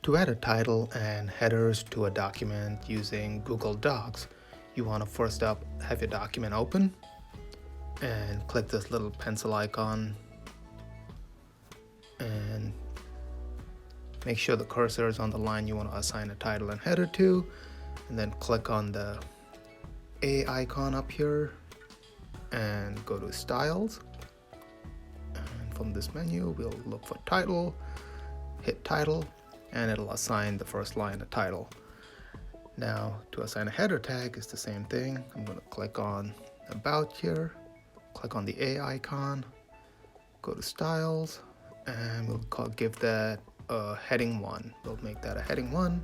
To add a title and headers to a document using Google Docs, you want to first up have your document open and click this little pencil icon and make sure the cursor is on the line you want to assign a title and header to, and then click on the A icon up here and go to Styles. And from this menu, we'll look for Title, hit Title, and it'll assign the first line a title. Now, to assign a header tag, it's the same thing. I'm going to click on About here, click on the A icon, go to Styles, and we'll give that a heading 1. We'll make that a heading 1.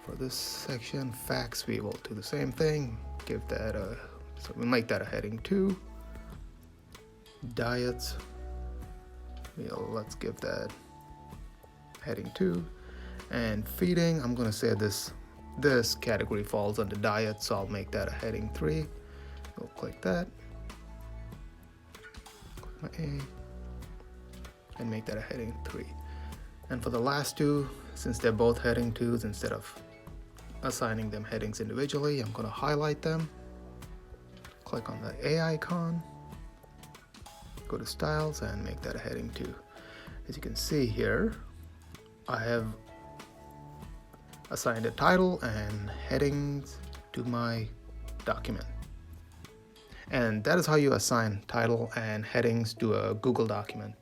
For this section, facts, we will do the same thing. Give that a, so we'll make that a heading 2. Diets, let's give that heading 2. And feeding, I'm going to say this category falls under diet, so I'll make that a heading 3. We'll click that, click my A, and make that a heading 3. And for the last two, since they're both heading 2s, instead of assigning them headings individually, I'm going to highlight them, click on the A icon, go to Styles, and make that a heading 2. As you can see here, I have assigned a title and headings to my document. And that is how you assign title and headings to a Google document.